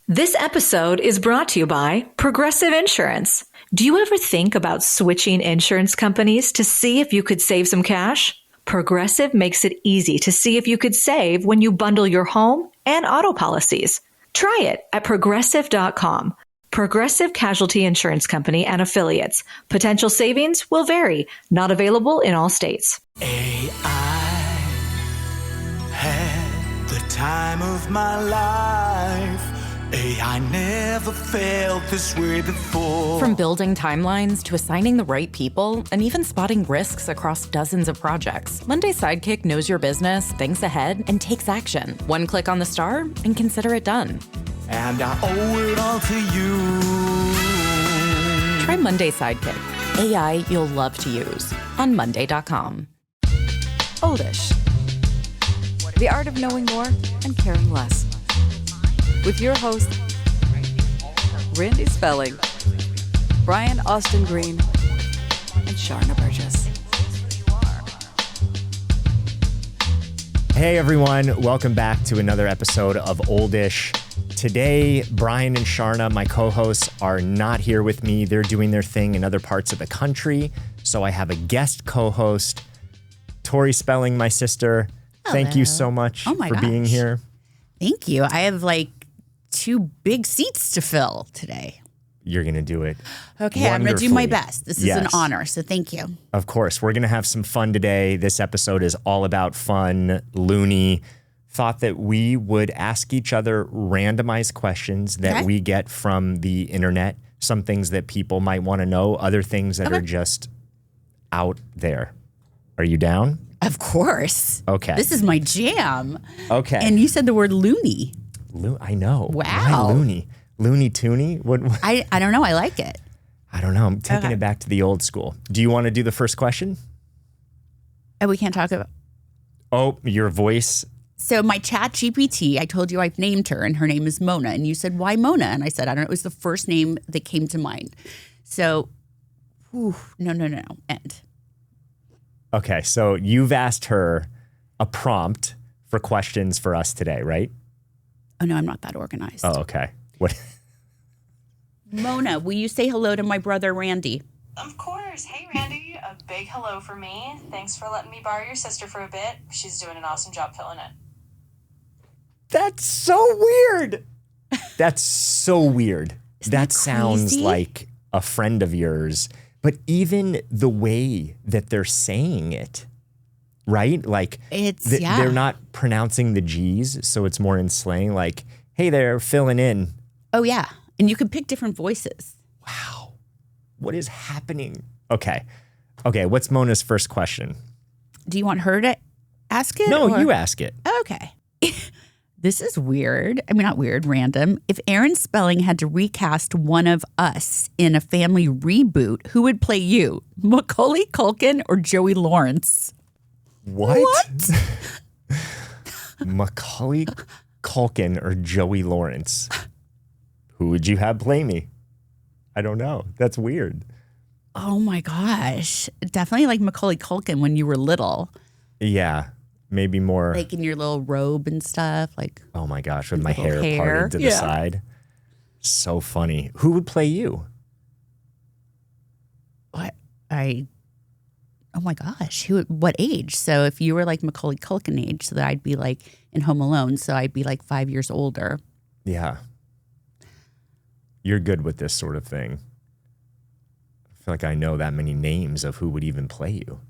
This episode is brought to you by Progressive Insurance. Do you ever think about switching insurance companies to see if you could save some cash? Progressive makes it easy to see if you could save when you bundle your home and auto policies. Try it at progressive.com. Progressive Casualty Insurance Company and Affiliates. Potential savings will vary. Not available in all states. AI had the time of my life. AI never felt this way before. From building timelines to assigning the right people and even spotting risks across dozens of projects, Monday Sidekick knows your business, thinks ahead, and takes action. One click on the star and consider it done. And I owe it all to you. Try Monday Sidekick. AI you'll love to use on Monday.com. Oldish. The art of knowing more and caring less. With your hosts, Randy Spelling, Brian Austin Green, and Sharna Burgess. Hey everyone, welcome back to another episode of Oldish. Today, Brian and Sharna, my co-hosts, are not here with me. They're doing their thing in other parts of the country. So I have a guest co-host, Tori Spelling, my sister. Hello. Thank you so much for being here. Thank you. I have like 2 big seats to fill today. You're going to do it. Okay, I'm going to do my best. This is an honor, so thank you. Of course. We're going to have some fun today. This episode is all about fun, loony. Thought that we would ask each other randomized questions that we get from the internet. Some things that people might want to know, other things that are just out there. Are you down? Of course. Okay. This is my jam. Okay. And you said the word loony. I know. Wow. Why loony? Looney Toony? What? I don't know. I like it. I don't know. I'm taking it back to the old school. Do you want to do the first question? And we can't talk about... Oh, your voice... So my ChatGPT, I told you I've named her, and her name is Mona. And you said, why Mona? And I said, I don't know. It was the first name that came to mind. So, no. End. Okay, so you've asked her a prompt for questions for us today, right? Oh, no, I'm not that organized. Oh, okay. What? Mona, will you say hello to my brother, Randy? Of course. Hey, Randy. A big hello for me. Thanks for letting me borrow your sister for a bit. She's doing an awesome job filling it. That's so weird. That's so weird. That sounds like a friend of yours. But even the way that they're saying it, right? Like, they're not pronouncing the G's, so it's more in slang. Like, hey there, filling in. Oh, yeah. And you can pick different voices. Wow. What is happening? Okay, what's Mona's first question? Do you want her to ask it? No, you ask it. Okay. This is weird. I mean, not weird, random. If Aaron Spelling had to recast one of us in a family reboot, who would play you? Macaulay Culkin or Joey Lawrence? What? Macaulay Culkin or Joey Lawrence? Who would you have play me? I don't know. That's weird. Oh my gosh. Definitely like Macaulay Culkin when you were little. Yeah. Maybe more. Like in your little robe and stuff. Like, oh my gosh, with my hair parted to the side. So funny. Who would play you? What? Oh my gosh. What age? So if you were like Macaulay Culkin age, so that I'd be like in Home Alone, so I'd be like 5 years older. Yeah. You're good with this sort of thing. I feel like I know that many names of who would even play you.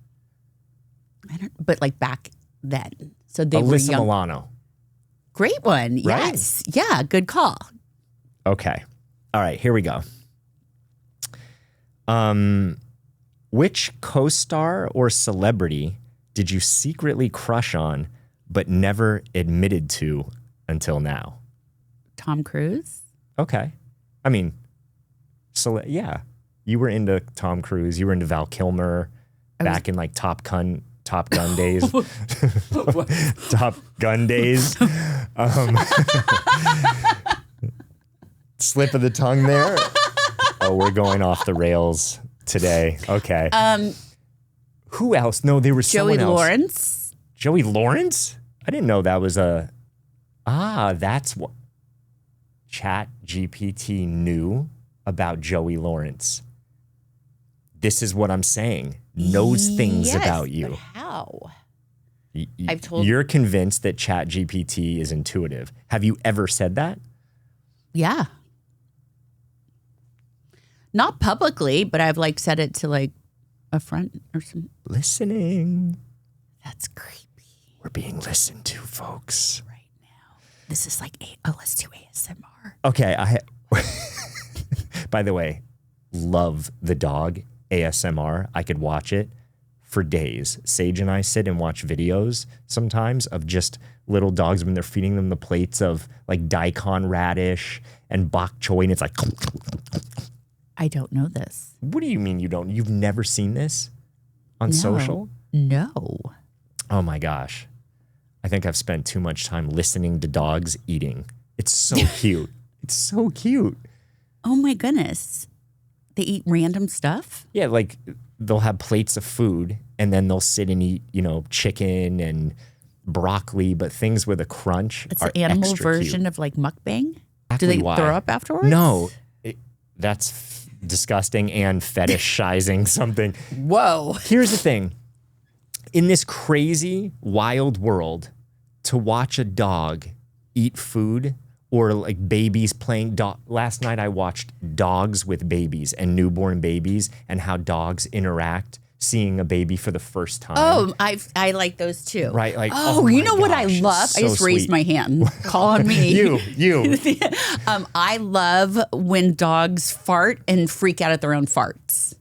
But like back then. So they were Alyssa young. Milano. Great one. Right? Yes. Yeah, good call. Okay. All right, here we go. Which co-star or celebrity did you secretly crush on but never admitted to until now? Tom Cruise? Okay. I mean, yeah. You were into Tom Cruise. You were into Val Kilmer back in like Top Gun days. Top Gun days. Slip of the tongue there. Oh, we're going off the rails today. Okay. Who else? No, there was someone else. Joey Lawrence. Joey Lawrence? I didn't know that was that's what. ChatGPT knew about Joey Lawrence. This is what I'm saying. Knows things about you. But how? You're convinced that ChatGPT is intuitive. Have you ever said that? Yeah. Not publicly, but I've like said it to like a friend or something. Listening. That's creepy. We're being listened to, folks. Right now. This is like, let's do ASMR. Okay. By the way, love the dog ASMR. I could watch it for days. Sage and I sit and watch videos sometimes of just little dogs when they're feeding them the plates of like daikon radish and bok choy, and it's like... I don't know this. What do you mean you don't? You've never seen this on social? No. Oh my gosh. I think I've spent too much time listening to dogs eating. It's so cute. It's so cute. Oh my goodness. They eat random stuff? Yeah, like they'll have plates of food and then they'll sit and eat, chicken and broccoli, but things with a crunch. It's are the animal extra version cute. of like mukbang? Exactly Do they why. throw up afterwards? No. That's disgusting and fetishizing something. Whoa. Here's the thing. In this crazy, wild world, to watch a dog eat food or like babies playing last night I watched dogs with babies and newborn babies and how dogs interact seeing a baby for the first time. Oh, I like those too. Right, like, oh, oh you my know what I gosh, love? so I just raised sweet. my hand. Call on me. You. I love when dogs fart and freak out at their own farts.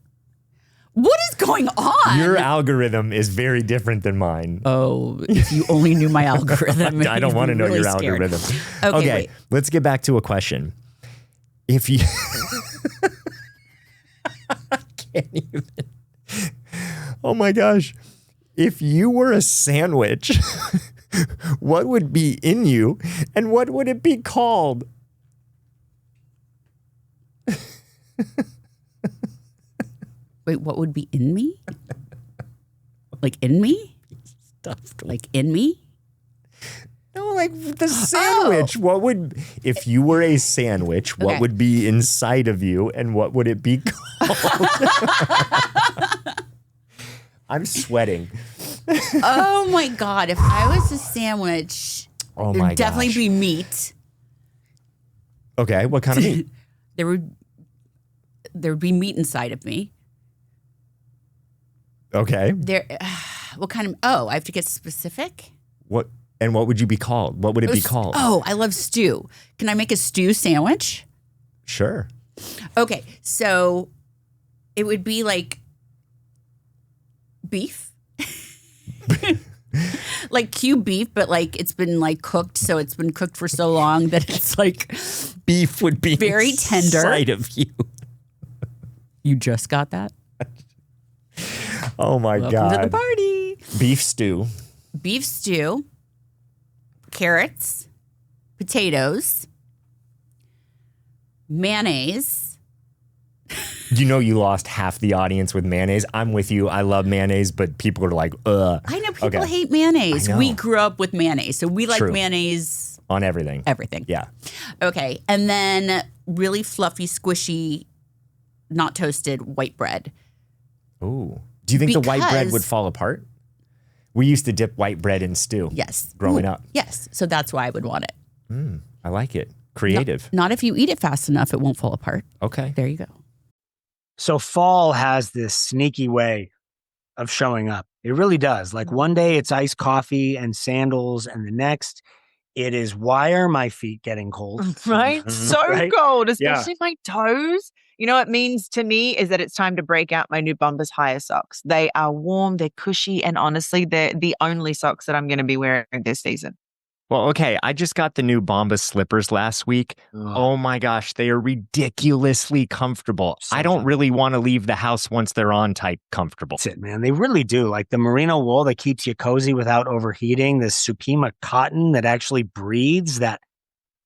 What is going on? Your algorithm is very different than mine. Oh, if you only knew my algorithm. I don't want to know really your scared. algorithm. Okay, wait. Let's get back to a question. If you... I can't even... Oh my gosh. If you were a sandwich, what would be in you and what would it be called? Wait, what would be in me? Like in me? Stuffed. Like in me? No, like the sandwich. What would, if you were a sandwich, what would be inside of you and what would it be called? I'm sweating. Oh my God. If I was a sandwich, Oh it my would definitely gosh. be meat. Okay, what kind of meat? There would be meat inside of me. Okay. What kind of, I have to get specific? What would you be called? What would it be called? Oh, I love stew. Can I make a stew sandwich? Sure. Okay, so it would be like beef. Like cube beef, but like it's been like cooked, so it's been cooked for so long that it's like Beef would be very tender. inside of you. You just got that? Oh my Welcome God. to the party. Beef stew. Beef stew, carrots, potatoes, mayonnaise. You know you lost half the audience with mayonnaise. I'm with you. I love mayonnaise, but people are like, ugh. I know people Okay. hate mayonnaise. I know. We grew up with mayonnaise, so we like True. mayonnaise On everything. everything. Yeah. Okay, and then really fluffy, squishy, not toasted white bread. Ooh. Do you think the white bread Because- would fall apart? We used to dip white bread in stew. Yes. Growing Ooh, up. Yes, so that's why I would want it. I like it. Creative. Not if you eat it fast enough, it won't fall apart. Okay. There you go. So fall has this sneaky way of showing up. It really does. Like one day it's iced coffee and sandals, and the next it is, why are my feet getting cold? Right? So Right? cold, Yeah. especially my toes. You know what it means to me is that it's time to break out my new Bombers Higher socks. They are warm, they're cushy, and honestly, they're the only socks that I'm going to be wearing this season. Well, okay. I just got the new Bombas slippers last week. Oh my gosh. They are ridiculously comfortable. So I don't fun. really want to leave the house once they're on type comfortable. That's it, man. They really do. Like the merino wool that keeps you cozy without overheating, this Supima cotton that actually breathes, that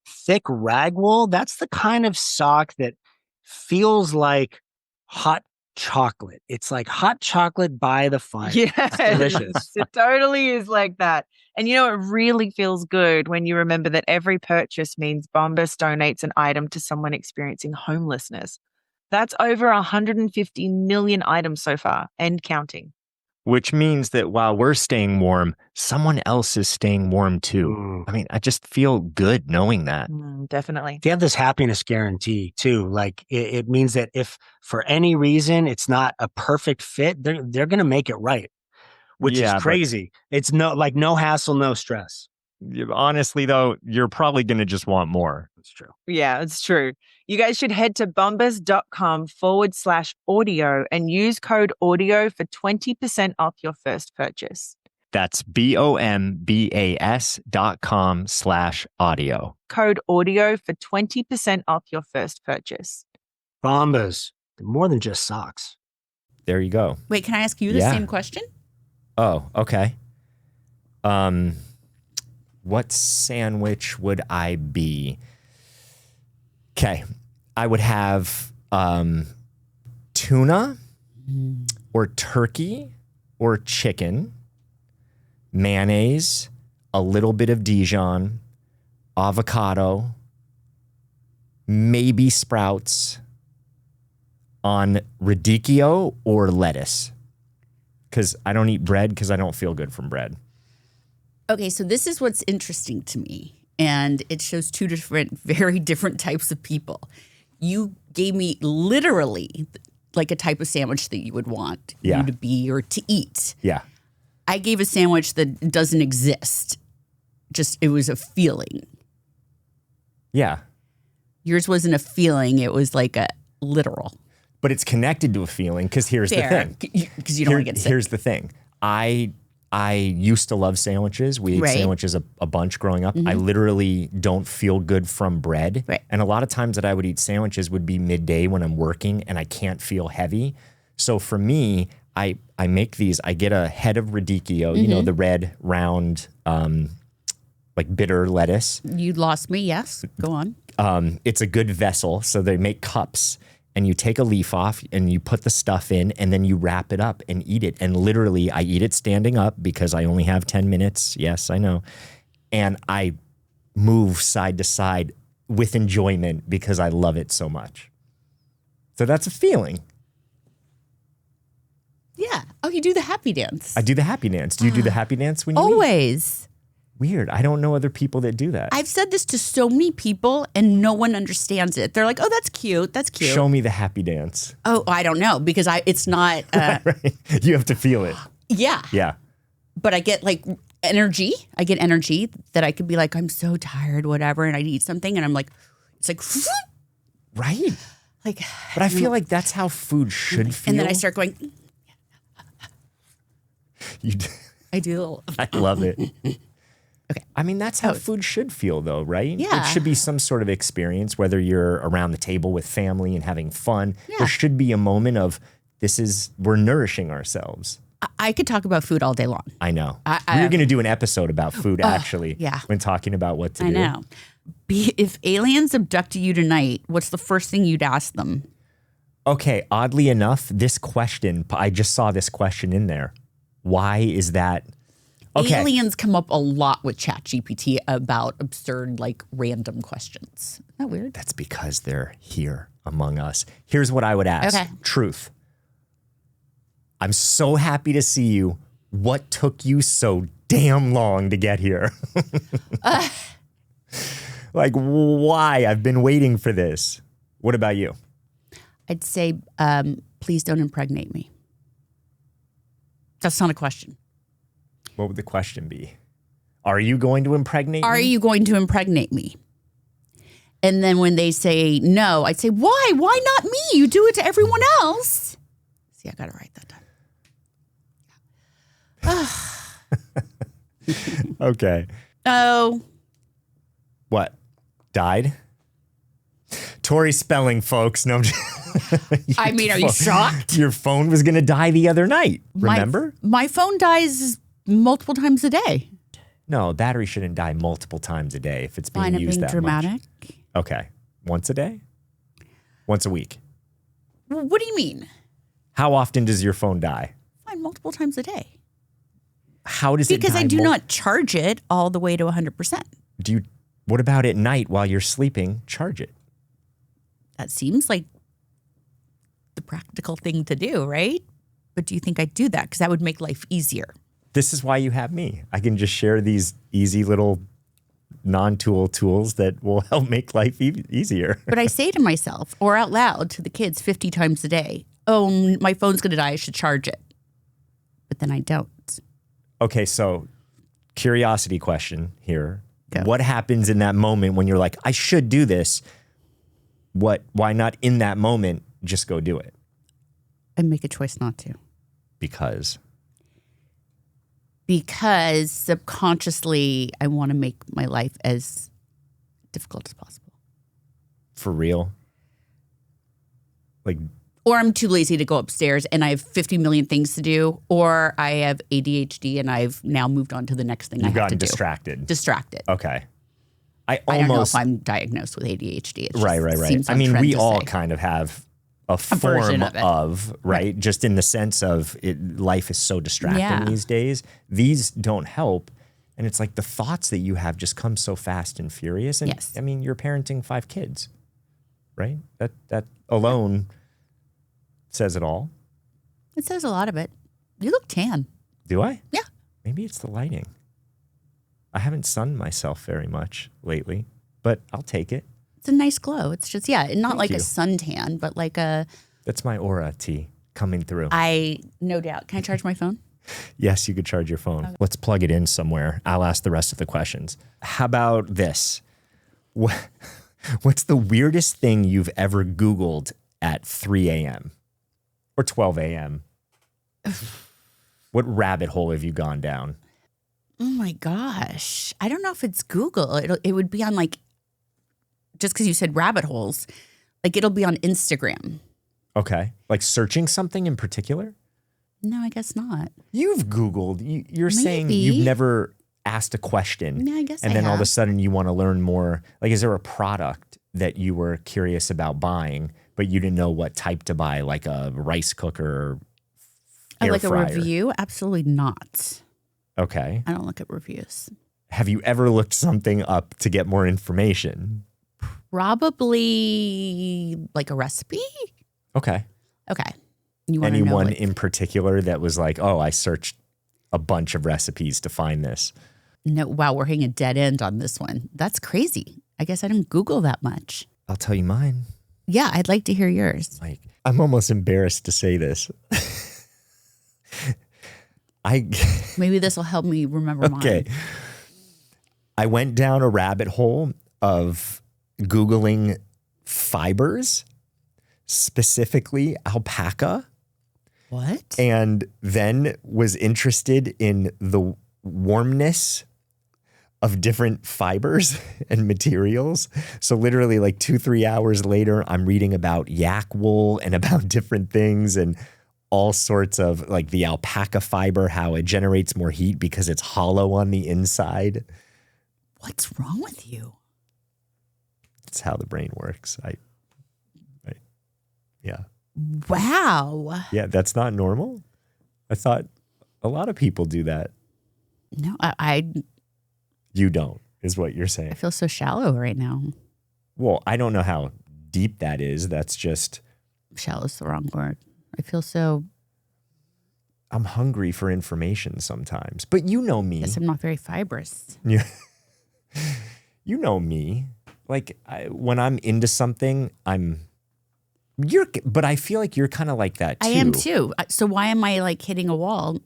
thick rag wool. That's the kind of sock that feels like hot chocolate. It's like hot chocolate by the fire. Yes, It's delicious. it totally is like that. And it really feels good when you remember that every purchase means Bombas donates an item to someone experiencing homelessness. That's over 150 million items so far and counting. Which means that while we're staying warm, someone else is staying warm too. I mean, I just feel good knowing that. Definitely. They have this happiness guarantee too. Like it means that if for any reason it's not a perfect fit, they're going to make it right, which is crazy. It's no hassle, no stress. Honestly, though, you're probably going to just want more. It's true. Yeah, it's true. You guys should head to bombas.com/audio and use code audio for 20% off your first purchase. That's bombas.com/audio. Code audio for 20% off your first purchase. Bombas. They're more than just socks. There you go. Wait, can I ask you the same question? Oh, okay. What sandwich would I be? Okay. I would have tuna or turkey or chicken, mayonnaise, a little bit of Dijon, avocado, maybe sprouts on radicchio or lettuce. Because I don't eat bread because I don't feel good from bread. Okay, so this is what's interesting to me. And it shows two very different types of people. You gave me literally like a type of sandwich that you would want you to be or to eat. Yeah. I gave a sandwich that doesn't exist. Just, it was a feeling. Yeah. Yours wasn't a feeling. It was like a literal. But it's connected to a feeling because here's the thing. Because you don't want to get sick. Here's the thing. I used to love sandwiches. We ate sandwiches a bunch growing up. I literally don't feel good from bread. Right. And a lot of times that I would eat sandwiches would be midday when I'm working and I can't feel heavy. So for me, I make these. I get a head of radicchio, you know, the red, round, like bitter lettuce. You lost me, yes. Go on. It's a good vessel. So they make cups. And you take a leaf off and you put the stuff in and then you wrap it up and eat it. And literally, I eat it standing up because I only have 10 minutes. Yes, I know. And I move side to side with enjoyment because I love it so much. So that's a feeling. Yeah. Oh, you do the happy dance. I do the happy dance. Do you do the happy dance when you eat? Always. Weird. I don't know other people that do that. I've said this to so many people and no one understands it. They're like, oh, that's cute. That's cute. Show me the happy dance. Oh, I don't know because it's not. Right. You have to feel it. Yeah. Yeah. But I get like energy. I get energy that I could be like, I'm so tired, whatever. And I'd eat something and I'm like, it's like, right. Like, but I feel like that's how food should feel. And then I start going, I do. I love it. Okay. I mean, that's how food should feel, though, right? Yeah. It should be some sort of experience, whether you're around the table with family and having fun. Yeah. There should be a moment of we're nourishing ourselves. I could talk about food all day long. I know. We're going to do an episode about food, actually, yeah. when talking about what to do. I know. If aliens abducted you tonight, what's the first thing you'd ask them? Okay, oddly enough, this question, I just saw this question in there. Why is that? Okay. Aliens come up a lot with ChatGPT about absurd, like random questions. Isn't that weird? That's because they're here among us. Here's what I would ask. Okay. Truth. I'm so happy to see you. What took you so damn long to get here? Like, why? I've been waiting for this. What about you? I'd say, please don't impregnate me. That's not a question. What would the question be? Are you going to impregnate me? Are you going to impregnate me? And then when they say no, I'd say, why? Why not me? You do it to everyone else. See, I got to write that down. Okay. Oh. What? Died? Tori Spelling, folks. No, I'm just, I mean, are you shocked? Your phone was going to die the other night. Remember? My phone dies multiple times a day. No, battery shouldn't die multiple times a day if it's being used that dramatic. much. Okay. Once a day? Once a week? What do you mean? How often does your phone die? Fine, multiple times a day. How does it die? Because I do not charge it all the way to 100%. What about at night while you're sleeping? Charge it. That seems like the practical thing to do, right? But do you think I'd do that? Because that would make life easier. This is why you have me. I can just share these easy little non-tool tools that will help make life easier. But I say to myself or out loud to the kids 50 times a day, oh, my phone's going to die. I should charge it. But then I don't. Okay, so curiosity question here. Go. What happens in that moment when you're like, I should do this? Why not in that moment just go do it? I make a choice not to. Because subconsciously I want to make my life as difficult as possible. For real? Like, or I'm too lazy to go upstairs and I have 50 million things to do, or I have ADHD and I've now moved on to the next thing I have to do. You've gotten distracted. Distracted. Okay. I don't know if I'm diagnosed with ADHD. It just Right. seems I mean, on trend we to all say. kind of have a version form of it. right? Just in the sense of life is so distracting these days. These don't help. And it's like the thoughts that you have just come so fast and furious. And Yes. I mean, you're parenting 5 kids, right? That alone says it all. It says a lot of it. You look tan. Do I? Yeah. Maybe it's the lighting. I haven't sunned myself very much lately, but I'll take it. It's a nice glow. It's just, not Thank like you. a suntan, but like a... That's my aura, T, coming through. No doubt. Can I charge my phone? Yes, you could charge your phone. Okay. Let's plug it in somewhere. I'll ask the rest of the questions. How about this? What's the weirdest thing you've ever Googled at 3 a.m. or 12 a.m.? What rabbit hole have you gone down? Oh my gosh. I don't know if it's Google. It would be on like, just because you said rabbit holes, like it'll be on Instagram. Okay. Like searching something in particular? No, I guess not. You've Googled. You're saying Maybe. you've never asked a question. Yeah, I guess And I then all of a have. sudden you want to learn more. Like, is there a product that you were curious about buying, but you didn't know what type to buy, like a rice cooker or air Like fryer? a review? Absolutely not. Okay. I don't look at reviews. Have you ever looked something up to get more information? Probably like a recipe. Okay. Okay. You want to know Anyone what- in particular that was like, oh, I searched a bunch of recipes to find this? No, wow, we're hitting a dead end on this one. That's crazy. I guess I didn't Google that much. I'll tell you mine. Yeah, I'd like to hear yours. Like, I'm almost embarrassed to say this. Maybe this will help me remember Okay. mine. I went down a rabbit hole of Googling fibers, specifically alpaca, What? and then was interested in the warmness of different fibers and materials. So literally like 2-3 hours later, I'm reading about yak wool and about different things and all sorts of like the alpaca fiber, how it generates more heat because it's hollow on the inside. What's wrong with you? It's how the brain works. Yeah. Wow. Yeah, that's not normal. I thought a lot of people do that. No, I You don't, is what you're saying. feel so shallow right now. Well, I don't know how deep that is. That's just, Shallow is the wrong word. I feel so, I'm hungry for information sometimes. But you know me. guess I'm not very fibrous. You know me. Like when I'm into something, but I feel like you're kind of like that too. I am too. So why am I like hitting a wall?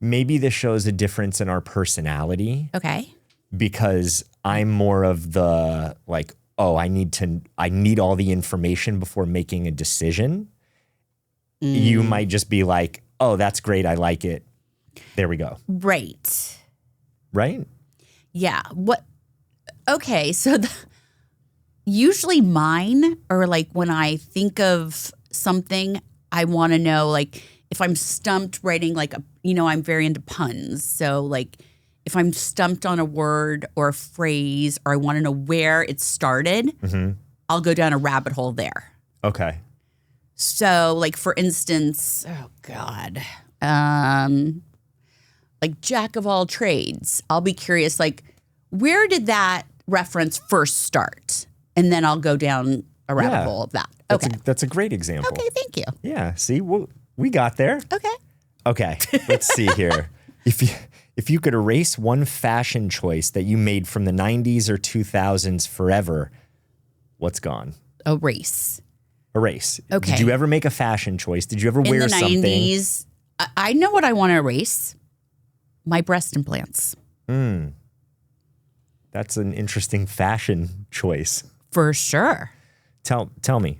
Maybe this shows a difference in our personality Okay. because I'm more of the like, oh, I need all the information before making a decision. You might just be like, oh, that's great. I like it. There we go. Right. Right? Yeah. What? Okay. So usually mine are like when I think of something, I want to know like if I'm stumped writing like I'm very into puns. So like if I'm stumped on a word or a phrase or I want to know where it started, I'll go down a rabbit hole there. Okay. So, like, for instance, oh God, like jack of all trades. I'll be curious, like, where did that reference first start? And then I'll go down a rabbit hole of that. That's a great example. Okay, thank you. Yeah, see, we got there. Okay, let's see here. If you could erase one fashion choice that you made from the 90s or 2000s forever, what's gone? Erase. Okay. Did you ever make a fashion choice? Did you ever wear something? In the 90s, I know what I want to erase. My breast implants. That's an interesting fashion choice. For sure. Tell me.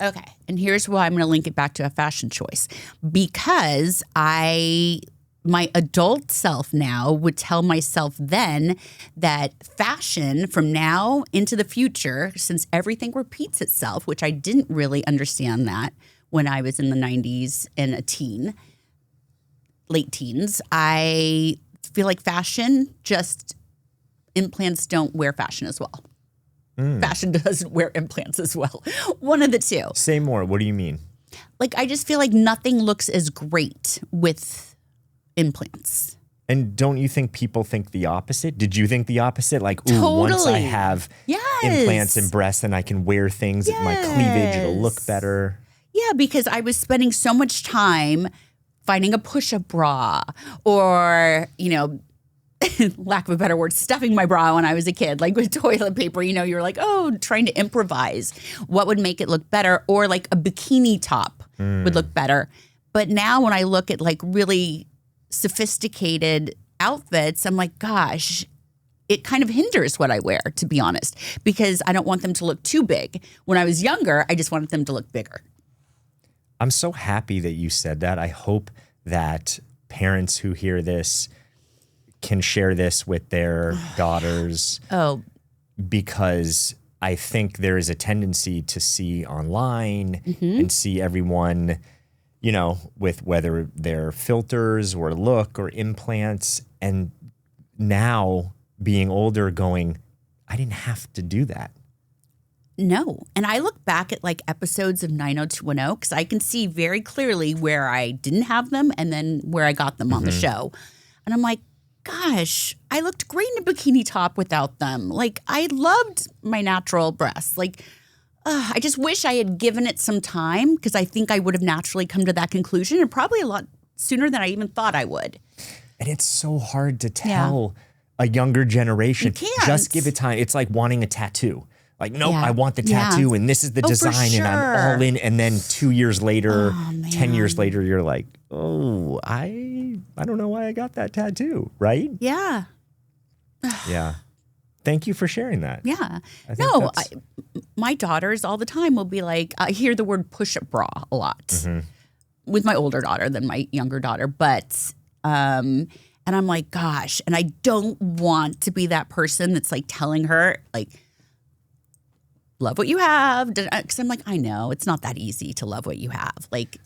Okay. And here's why I'm going to link it back to a fashion choice. Because my adult self now would tell myself then that fashion from now into the future, since everything repeats itself, which I didn't really understand that when I was in the 90s and a teen, late teens, I feel like fashion, just implants don't wear fashion as well. Fashion doesn't wear implants as well. One of the two. Say more. What do you mean? Like, I just feel like nothing looks as great with implants. And don't you think people think the opposite? Did you think the opposite? Like, ooh, Totally. once I have implants and breasts and I can wear things at my cleavage, it'll look better. Yeah, because I was spending so much time finding a push-up bra or, lack of a better word, stuffing my bra when I was a kid, like with toilet paper, you were like, oh, trying to improvise what would make it look better, or like a bikini top would look better. But now when I look at like really sophisticated outfits, I'm like, gosh, it kind of hinders what I wear, to be honest, because I don't want them to look too big. When I was younger, I just wanted them to look bigger. I'm so happy that you said that. I hope that parents who hear this can share this with their daughters. Because I think there is a tendency to see online and see everyone, with whether they're filters or look or implants. And now being older going, I didn't have to do that. No. And I look back at like episodes of 90210 because I can see very clearly where I didn't have them and then where I got them on the show. And I'm like, gosh, I looked great in a bikini top without them. Like, I loved my natural breasts. Like, I just wish I had given it some time because I think I would have naturally come to that conclusion and probably a lot sooner than I even thought I would. And it's so hard to tell a younger generation. You can't. Just give it time. It's like wanting a tattoo. Like, nope, I want the tattoo and this is the design and I'm all in. And then 2 years later, 10 years later, you're like, oh, I don't know why I got that tattoo, right? Yeah. Yeah. Thank you for sharing that. Yeah. No, my daughters all the time will be like, I hear the word push-up bra a lot with my older daughter than my younger daughter. But, and I'm like, gosh, and I don't want to be that person that's like telling her, like, love what you have. Because I'm like, I know it's not that easy to love what you have. Like,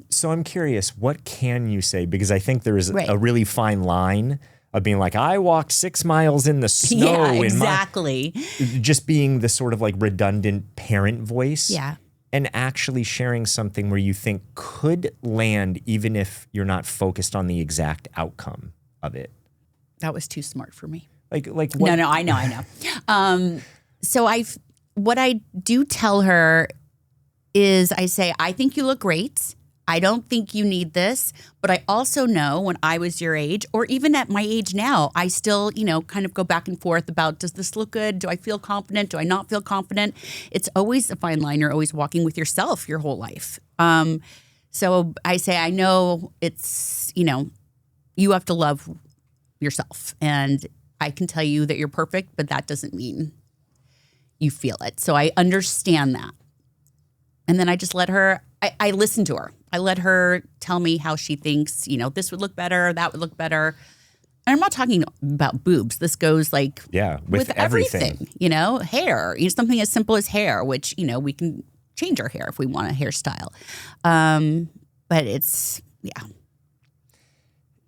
so I'm curious, what can you say? Because I think there is a really fine line of being like, I walked 6 miles in the snow. Yeah, exactly. Just being the sort of like redundant parent voice. Yeah. And actually sharing something where you think could land even if you're not focused on the exact outcome of it. That was too smart for me. Like what? No, I know. So what I do tell her is I say, I think you look great. I don't think you need this. But I also know when I was your age, or even at my age now, I still, kind of go back and forth about, does this look good? Do I feel confident? Do I not feel confident? It's always a fine line. You're always walking with yourself your whole life. So I say, I know it's, you have to love yourself. And I can tell you that you're perfect, but that doesn't mean you feel it. So I understand that. And then I just let her, I listen to her. I let her tell me how she thinks, this would look better, that would look better. And I'm not talking about boobs. This goes like with everything, hair, something as simple as hair, which, we can change our hair if we want a hairstyle. But it's,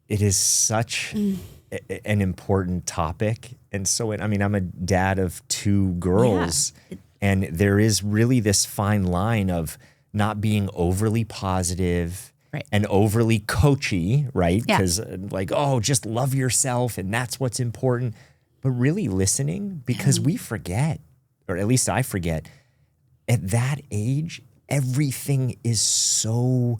It is such an important topic. And so, I'm a dad of 2 girls, and there is really this fine line of not being overly positive Right. and overly coachy, right? Yeah. Because just love yourself and that's what's important. But really listening, because we forget, or at least I forget, at that age, everything is so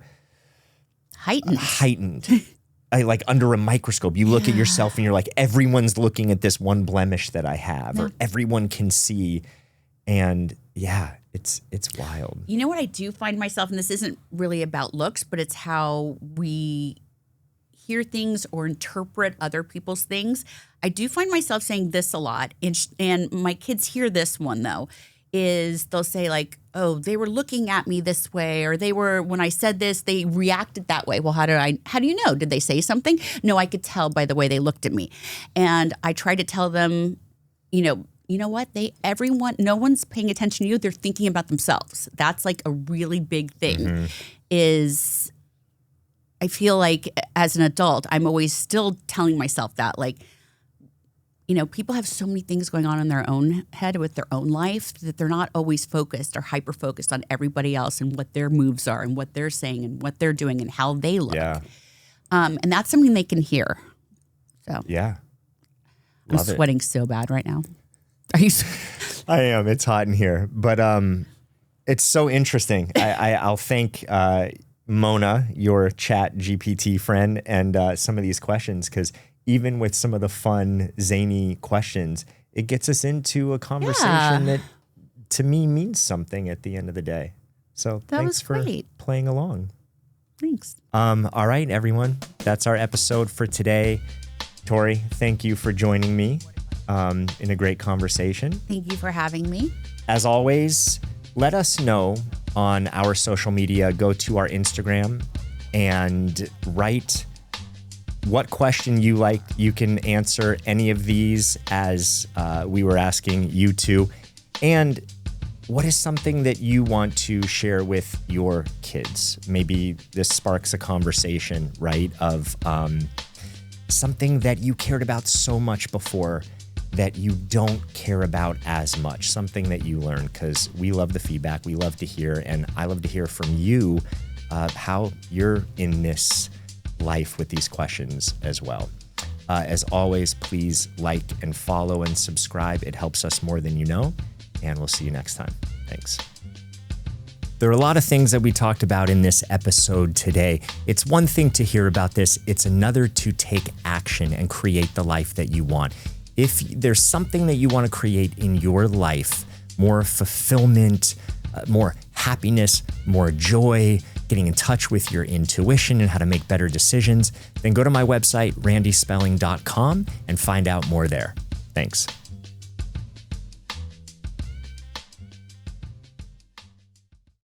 heightened. Like under a microscope, you look at yourself and you're like, everyone's looking at this one blemish that I have, or everyone can see. And it's wild. You know what I do find myself, and this isn't really about looks, but it's how we hear things or interpret other people's things. I do find myself saying this a lot, and my kids hear this one though, is they'll say like, oh, they were looking at me this way, or when I said this, they reacted that way. Well, how do you know? Did they say something? No, I could tell by the way they looked at me. And I try to tell them, you know what? No one's paying attention to you. They're thinking about themselves. That's like a really big thing. Is I feel like as an adult, I'm always still telling myself that, like, people have so many things going on in their own head with their own life that they're not always focused or hyper-focused on everybody else and what their moves are and what they're saying and what they're doing and how they look. Yeah. And that's something they can hear. So yeah. I'm sweating so bad right now. Are you? I am. It's hot in here. But it's so interesting. I'll thank Mona, your ChatGPT friend, and some of these questions, because even with some of the fun, zany questions, it gets us into a conversation that, to me, means something at the end of the day. So thanks for playing along. Thanks. All right, everyone. That's our episode for today. Tori, thank you for joining me in a great conversation. Thank you for having me. As always, let us know on our social media. Go to our Instagram and write what question you like. You can answer any of these as we were asking you to. And what is something that you want to share with your kids? Maybe this sparks a conversation, right? Of something that you cared about so much before that you don't care about as much, something that you learned, because we love the feedback. We love to hear, and I love to hear from you how you're in this life with these questions as well. As always, please like and follow and subscribe. It helps us more than you know, and we'll see you next time. Thanks. There are a lot of things that we talked about in this episode today. It's one thing to hear about this. It's another to take action and create the life that you want. If there's something that you want to create in your life, more fulfillment, more happiness, more joy, getting in touch with your intuition and how to make better decisions, then go to my website, randyspelling.com, and find out more there. Thanks.